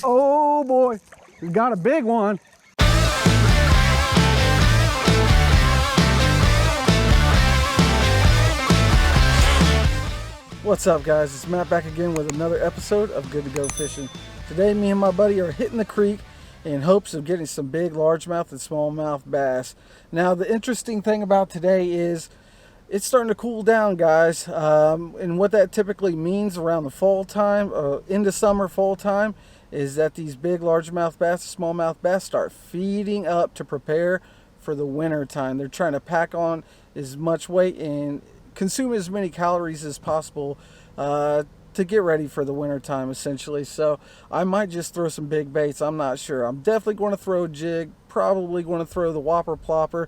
Oh boy, we got a big one. What's up, guys? It's Matt back again with another episode of Good to Go Fishing. Today me and my buddy are hitting the creek in hopes of getting some big largemouth and smallmouth bass. Now the interesting thing about today is it's starting to cool down, guys, and what that typically means around the fall time, into summer, fall time, is that these big largemouth bass, smallmouth bass start feeding up to prepare for the winter time. They're trying to pack on as much weight and consume as many calories as possible to get ready for the winter time, essentially. So I might just throw some big baits. I'm not sure. I'm definitely going to throw a jig, probably going to throw the Whopper Plopper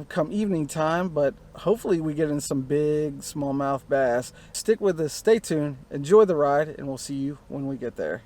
come evening time, but hopefully we get in some big smallmouth bass. Stick with us, stay tuned, enjoy the ride, and we'll see you when we get there.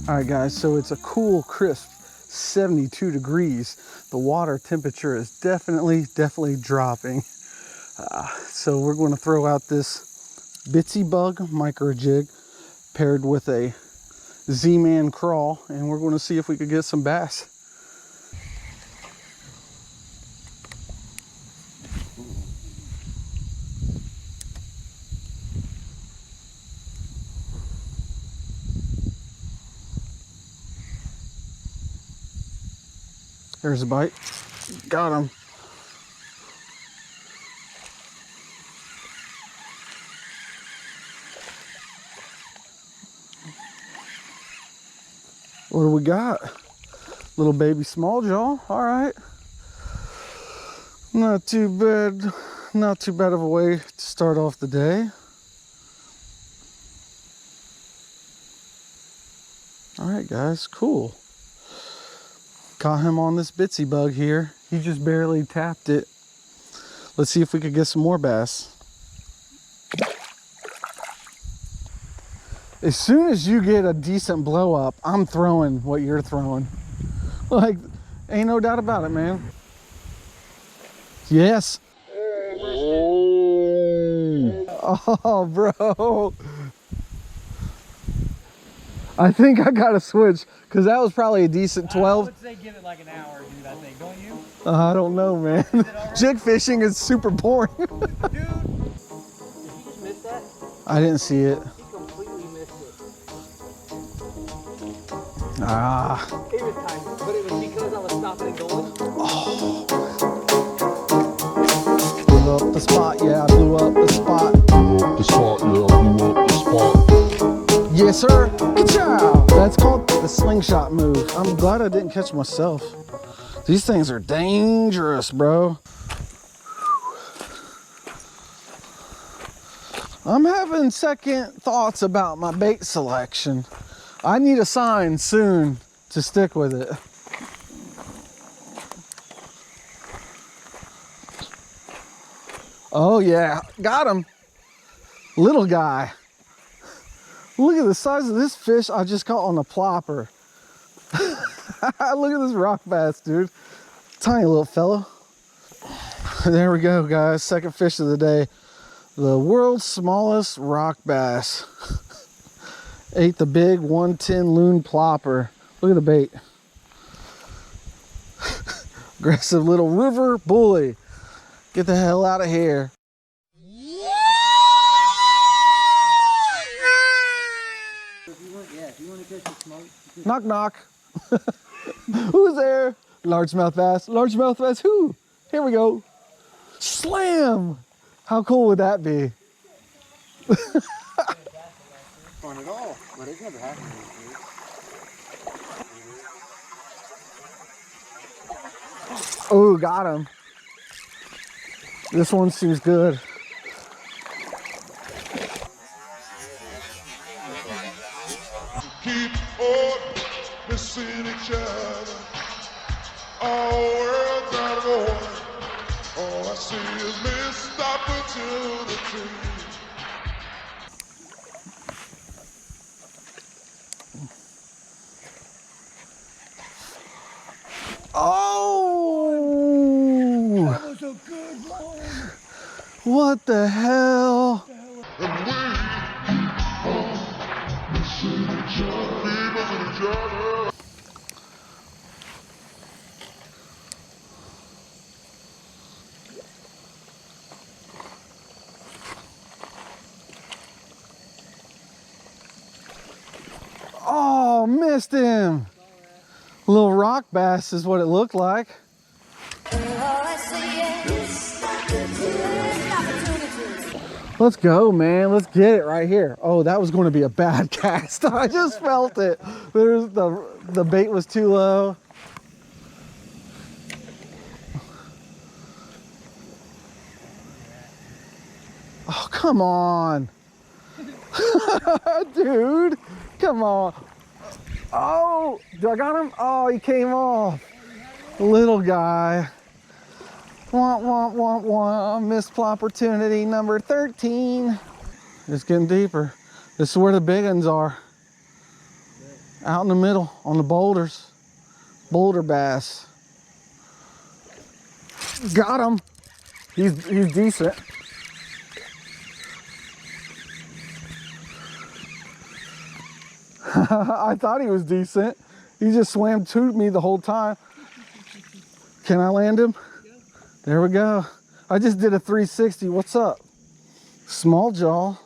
All right, guys, so it's a cool, crisp 72 degrees. The water temperature is definitely dropping. So we're going to throw out this Bitsy Bug micro jig paired with a Z-Man crawl, and we're going to see if we could get some bass. There's a bite. Got him. What do we got? Little baby small jaw. All right. Not too bad. Not too bad of a way to start off the day. All right, guys. Cool. Caught him on this Bitsy Bug here. He just barely tapped it. Let's see if we could get some more bass. As soon as you get a decent blow up, I'm throwing what you're throwing. Like, ain't no doubt about it, man. Yes. Oh, bro. I think I gotta switch because that was probably a decent 12. I would say give it like an hour to do that thing, don't you? I don't know, man. Jig fishing is super boring. Dude, did you just miss that? I didn't see it. He completely missed it. Ah. It was tiny, but it was because I was stopping and going. Oh. Blew up the spot, yeah, I blew up the spot. Blew up the spot, yeah, blew up the spot. Yes, sir. Good job. That's called the slingshot move. I'm glad I didn't catch myself. These things are dangerous, bro. I'm having second thoughts about my bait selection. I need a sign soon to stick with it. Oh yeah, got him. Little guy. Look at the size of this fish I just caught on the plopper. Look at this rock bass, dude. Tiny little fellow. There we go, guys. Second fish of the day. The world's smallest rock bass. Ate the big 110 loon plopper. Look at the bait. Aggressive little river bully. Get the hell out of here. Knock, knock. Who's there? Largemouth bass. Largemouth bass who? Here we go. Slam! How cool would that be? Fun at all, but it's never happened to me. Oh, got him. This one seems good. Keep on missing each other. All worlds out of one. All I see is missed opportunity. Oh! That was a good one. What the hell? And we are missing each other. We missing each other. Oh, missed him. Little rock bass is what it looked like. Let's go, man. Let's get it right here. Oh, that was going to be a bad cast. I just felt it. There's the bait was too low. Oh, come on. Dude, come on. Oh, do I got him? Oh, he came off. Little guy. Womp, womp, womp, womp. Missed Ploppertunity number 13. It's getting deeper. This is where the big ones are. Out in the middle on the boulders. Boulder bass. Got him. He's decent. I thought he was decent. He just swam to me the whole time. Can I land him? There we go. I just did a 360. What's up? Small jaw.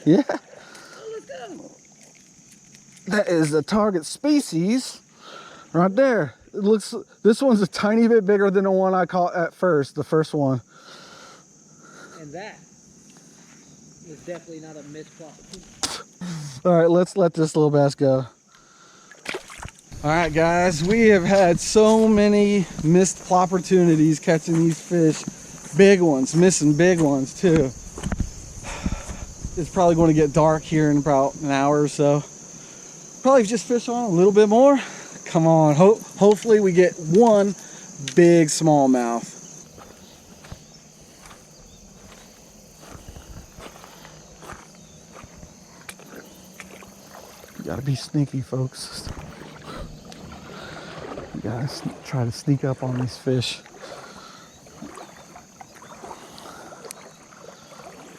Yeah. Oh, let's go. That is the target species right there. It looks, this one's a tiny bit bigger than the one I caught at first, the first one. And that was definitely not a missed Ploppertunity. All right, let's let this little bass go. All right, guys, we have had so many missed Ploppertunities catching these fish. Big ones, missing big ones too. It's probably going to get dark here in about an hour or so. Probably just fish on a little bit more. Come on, hopefully we get one big smallmouth. You gotta be sneaky, folks. You gotta try to sneak up on these fish.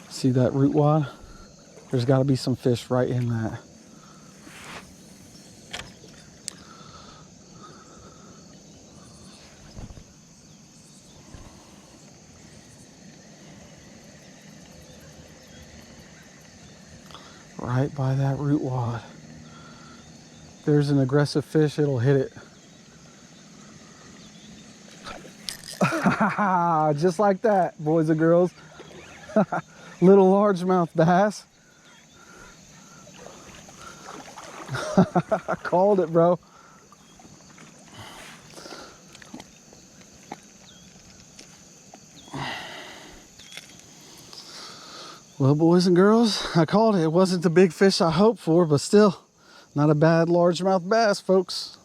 See that root wad? There's gotta be some fish right in that. Right by that root wad. If there's an aggressive fish, it'll hit it. Just like that, boys and girls. Little largemouth bass. I called it, bro. Well, boys and girls, I called it. It wasn't the big fish I hoped for, but still, not a bad largemouth bass, folks.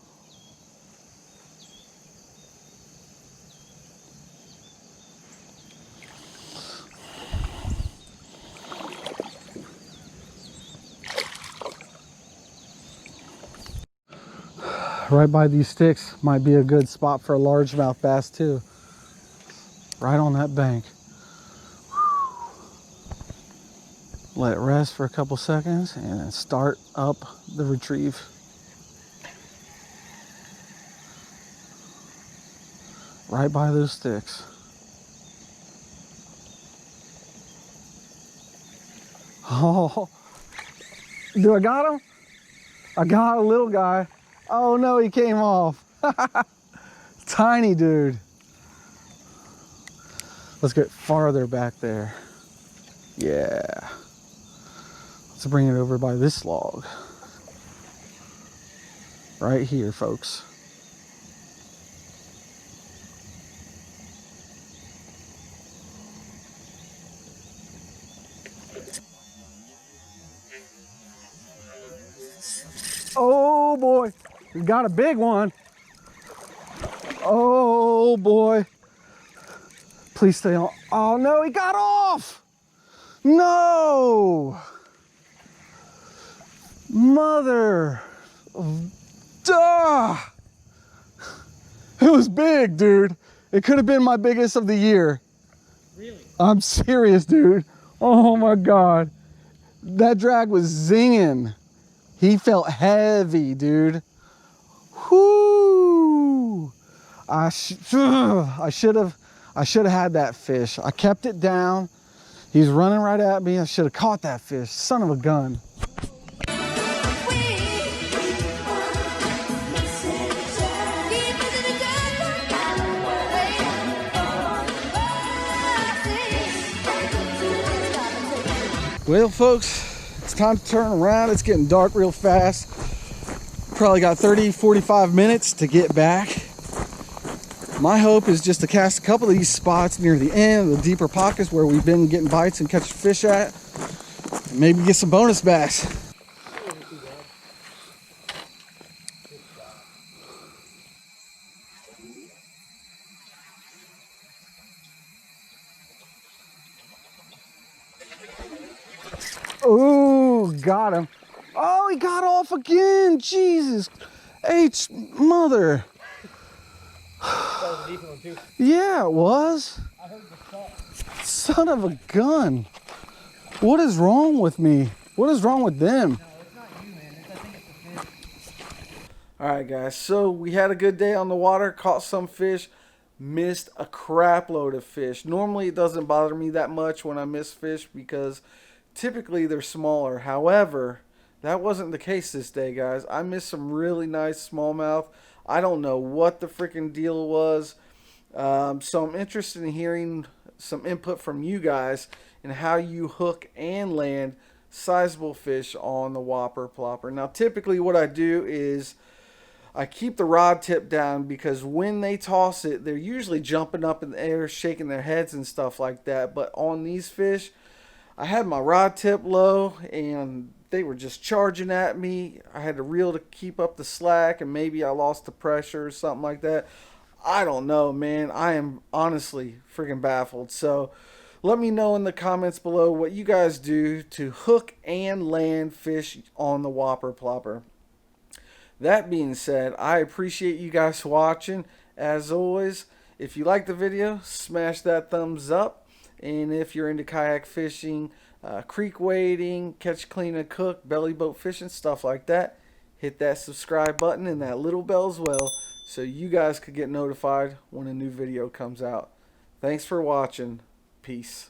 Right by these sticks might be a good spot for a largemouth bass too. Right on that bank. Let it rest for a couple seconds and then start up the retrieve. Right by those sticks. Oh, do I got him? I got a little guy. Oh no, he came off. Tiny dude. Let's get farther back there. Yeah. Let's bring it over by this log. Right here, folks. Oh boy, we got a big one. Oh boy. Please stay on. Oh no, he got off. No. Mother. Duh. It was big, dude. It could have been my biggest of the year. Really? I'm serious, dude. Oh my God. That drag was zinging. He felt heavy, dude. Whoo! I should have had that fish. I kept it down. He's running right at me. I should have caught that fish. Son of a gun. Well, folks, it's time to turn around. It's getting dark real fast. Probably got 30, 45 minutes to get back. My hope is just to cast a couple of these spots near the end, the deeper pockets where we've been getting bites and catching fish at. And maybe get some bonus bass. Oh, got him. Oh, he got off again. Jesus H mother. That was a decent one too. Yeah, it was. I heard the shot. Son of a gun. What is wrong with me? What is wrong with them? No, it's not you, man. I think it's the fish. All right, guys. So we had a good day on the water, caught some fish, missed a crap load of fish. Normally it doesn't bother me that much when I miss fish because typically they're smaller. However, that wasn't the case this day, guys. I missed some really nice smallmouth. I don't know what the freaking deal was. So I'm interested in hearing some input from you guys and how you hook and land sizable fish on the Whopper Plopper. Now, typically what I do is I keep the rod tip down because when they toss it, they're usually jumping up in the air, shaking their heads and stuff like that. But on these fish, I had my rod tip low and they were just charging at me. I had to reel to keep up the slack, and maybe I lost the pressure or something like that. I don't know, man. I am honestly freaking baffled. So let me know in the comments below what you guys do to hook and land fish on the Whopper Plopper. That being said, I appreciate you guys watching. As always, if you like the video, smash that thumbs up. And if you're into kayak fishing, creek wading, catch, clean, and cook, belly boat fishing, stuff like that, hit that subscribe button and that little bell as well so you guys could get notified when a new video comes out. Thanks for watching. Peace.